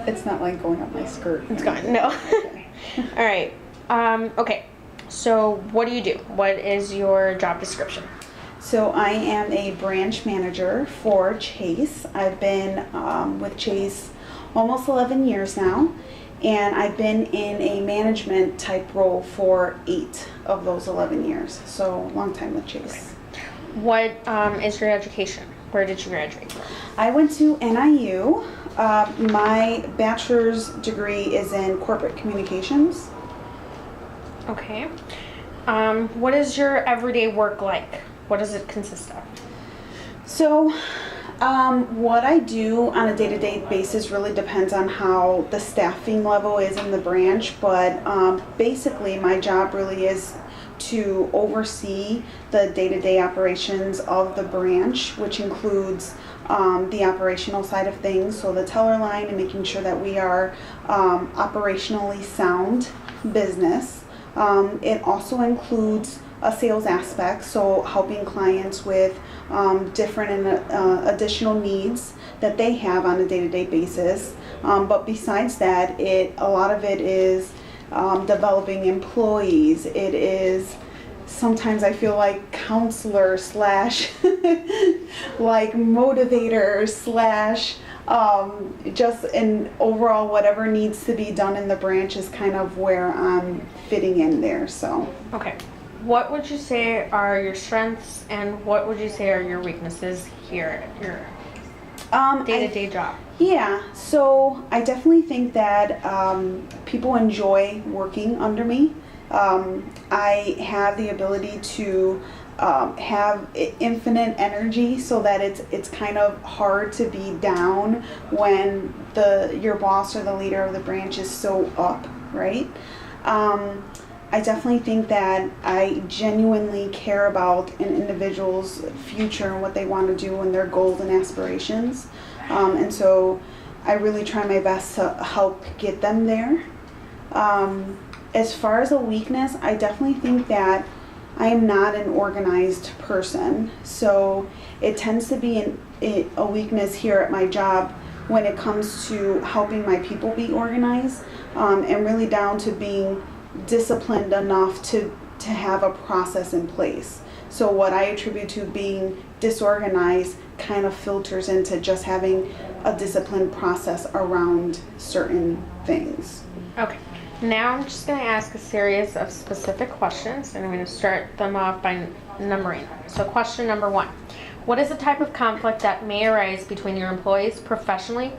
It's not like going up my skirt. It's gone. No. Okay. All right. Okay. So what do you do? What is your job description? So I am a branch manager for Chase. I've been with Chase almost 11 years now, and I've been in a management type role for 8 of those 11 years. So long time with Chase. What is your education? Where did you graduate from? I went to NIU. My bachelor's degree is in corporate communications. Okay. What is your everyday work like? What does it consist of? So, what I do on a day-to-day basis really depends on how the staffing level is in the branch, but basically my job really is to oversee the day-to-day operations of the branch, which includes the operational side of things, so the teller line and making sure that we are operationally sound business. It also includes a sales aspect, so helping clients with different and additional needs that they have on a day-to-day basis. But besides that, a lot of it is developing employees. It is sometimes I feel like counselor slash like motivator slash just an overall whatever needs to be done in the branch is kind of where I'm fitting in there. So okay. What would you say are your strengths and what would you say are your weaknesses here at your day-to-day job? Yeah, so I definitely think that people enjoy working under me. I have the ability to have infinite energy, so that it's kind of hard to be down when your boss or the leader of the branch is so up, right? I definitely think that I genuinely care about an individual's future and what they want to do and their goals and aspirations. And so I really try my best to help get them there. As far as a weakness, I definitely think that I am not an organized person. So it tends to be a weakness here at my job when it comes to helping my people be organized, and really down to being disciplined enough to have a process in place. So what I attribute to being disorganized kind of filters into just having a disciplined process around certain things. Okay. Now I'm just going to ask a series of specific questions, and I'm going to start them off by numbering them. So question number 1. What is the type of conflict that may arise between your employees professionally,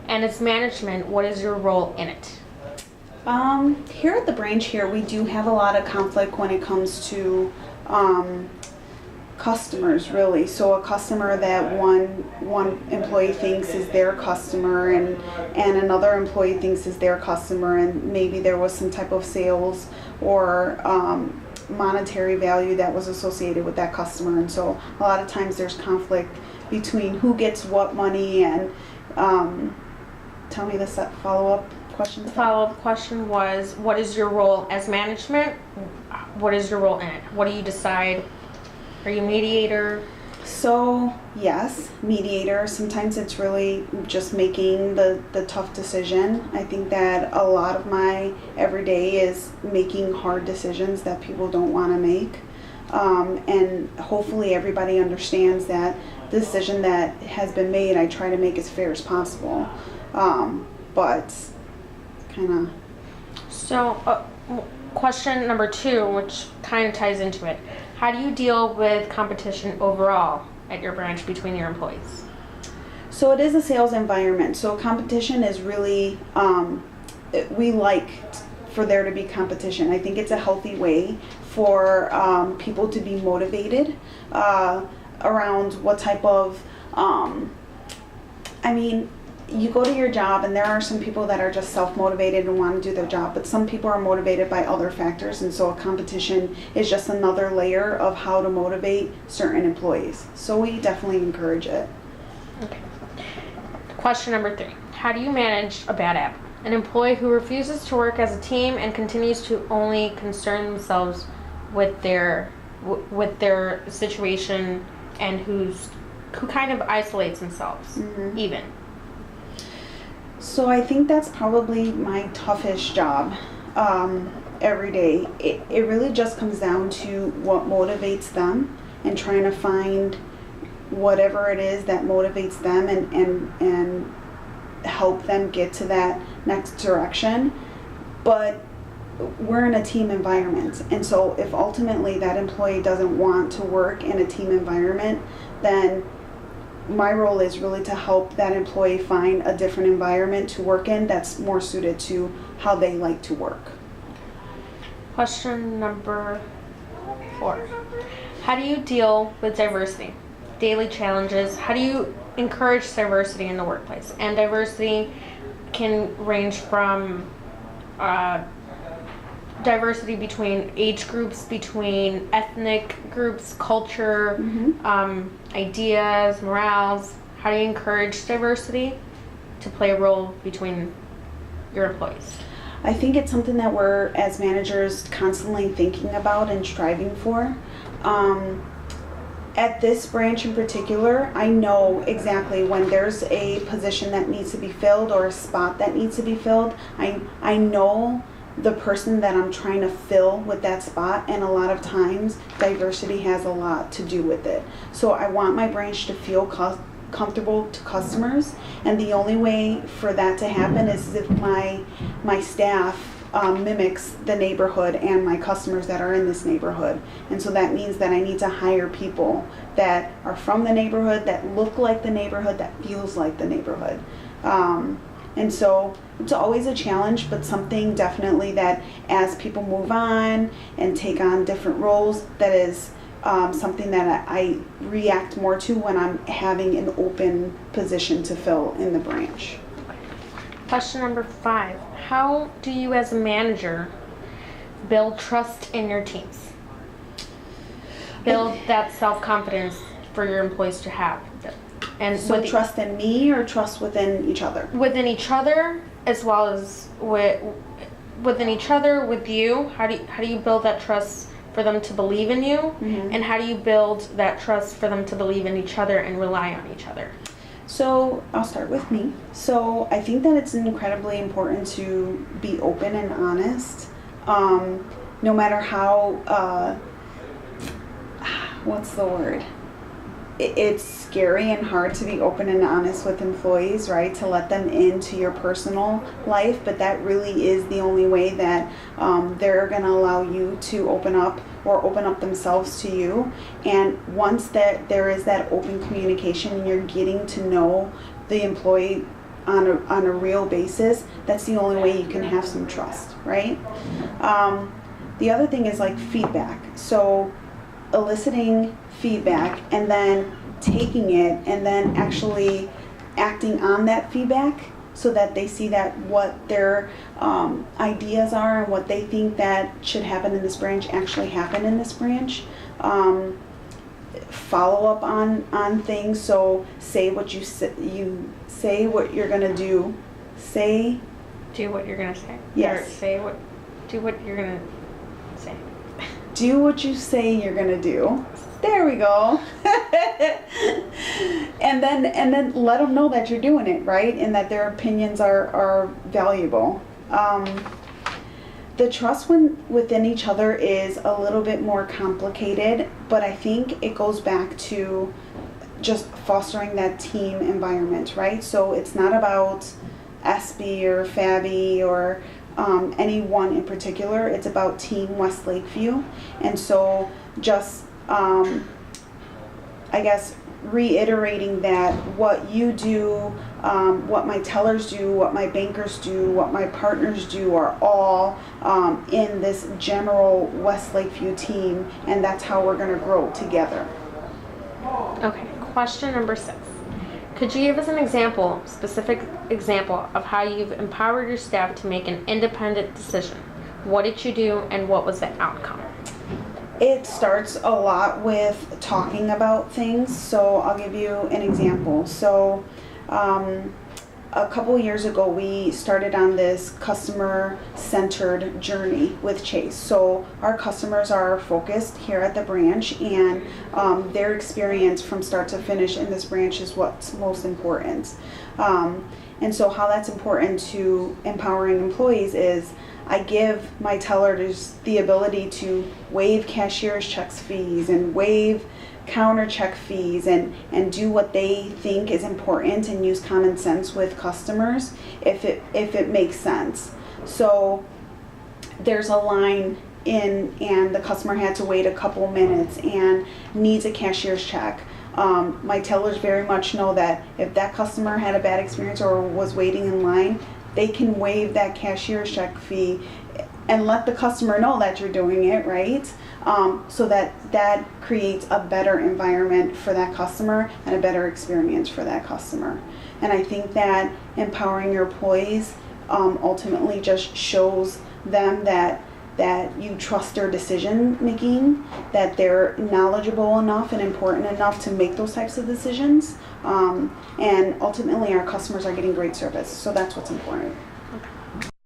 and as management, what is your role in it? Here at the branch here, we do have a lot of conflict when it comes to customers, really. So a customer that one employee thinks is their customer and another employee thinks is their customer, and maybe there was some type of sales or monetary value that was associated with that customer, and so a lot of times there's conflict between who gets what money. And tell me the follow-up question. The follow-up question was, what is your role as management? What is your role in it? What do you decide? Are you mediator? So yes, mediator. Sometimes it's really just making the tough decision. I think that a lot of my everyday is making hard decisions that people don't want to make. And hopefully everybody understands that the decision that has been made, I try to make as fair as possible. But kind of. So question number 2, which kind of ties into it. How do you deal with competition overall at your branch between your employees? So it is a sales environment. So competition is really, we like for there to be competition. I think it's a healthy way for people to be motivated around what type of, you go to your job and there are some people that are just self-motivated and want to do their job, but some people are motivated by other factors, and so a competition is just another layer of how to motivate certain employees. So we definitely encourage it. Okay. Question number 3. How do you manage a bad apple? An employee who refuses to work as a team and continues to only concern themselves with their situation and who's who kind of isolates themselves, even? So I think that's probably my toughest job every day. It really just comes down to what motivates them and trying to find whatever it is that motivates them and help them get to that next direction. But we're in a team environment, and so if ultimately that employee doesn't want to work in a team environment, then my role is really to help that employee find a different environment to work in that's more suited to how they like to work. Question number 4. How do you deal with diversity? Daily challenges. How do you encourage diversity in the workplace? And diversity can range from diversity between age groups, between ethnic groups, culture, ideas, morals. How do you encourage diversity to play a role between your employees? I think it's something that we're, as managers, constantly thinking about and striving for. At this branch in particular, I know exactly when there's a position that needs to be filled or a spot that needs to be filled. I know the person that I'm trying to fill with that spot, and a lot of times diversity has a lot to do with it. So I want my branch to feel comfortable to customers, and the only way for that to happen is if my staff mimics the neighborhood and my customers that are in this neighborhood. And so that means that I need to hire people that are from the neighborhood, that look like the neighborhood, that feels like the neighborhood. And so it's always a challenge, but something definitely that as people move on and take on different roles, that is something that I react more to when I'm having an open position to fill in the branch. Question number 5. How do you as a manager build trust in your teams? Build that self-confidence for your employees to have. And so trust in me or trust within each other? Within each other, as well as within each other, with you. How do you build that trust for them to believe in you? And how do you build that trust for them to believe in each other and rely on each other? So I'll start with me. So I think that it's incredibly important to be open and honest, no matter how, what's the word? It's scary and hard to be open and honest with employees, right? To let them into your personal life, but that really is the only way that they're going to allow you to open up or open up themselves to you. And once that there is that open communication and you're getting to know the employee on a real basis, that's the only way you can have some trust, right? The other thing is like feedback. So eliciting feedback and then taking it and then actually acting on that feedback so that they see that what their ideas are and what they think that should happen in this branch actually happen in this branch. Follow up on things. So say what you say what you're gonna do. Do what you're gonna say. Yes. Or do what you're gonna say. Do what you say you're gonna do. There we go. and then let them know that you're doing it, right? And that their opinions are valuable. The trust within each other is a little bit more complicated, but I think it goes back to just fostering that team environment, right? So it's not about SB or Fabi or anyone in particular. It's about Team West Lakeview. And so just I guess reiterating that what you do, what my tellers do, what my bankers do, what my partners do are all in this general West Lakeview team, and that's how we're going to grow together. Okay, question number 6. Could you give us an specific example of how you've empowered your staff to make an independent decision? What did you do and what was the outcome? It starts a lot with talking about things. So I'll give you an example. So a couple years ago, we started on this customer-centered journey with Chase. So our customers are focused here at the branch, and their experience from start to finish in this branch is what's most important. And so how that's important to empowering employees is I give my tellers the ability to waive cashier's checks fees and waive counter check fees and do what they think is important and use common sense with customers if it makes sense. So there's a line in and the customer had to wait a couple minutes and needs a cashier's check. My tellers very much know that if that customer had a bad experience or was waiting in line, they can waive that cashier's check fee and let the customer know that you're doing it, right? So that creates a better environment for that customer and a better experience for that customer. And I think that empowering your employees ultimately just shows them that you trust their decision making, that they're knowledgeable enough and important enough to make those types of decisions, and ultimately our customers are getting great service. So that's what's important.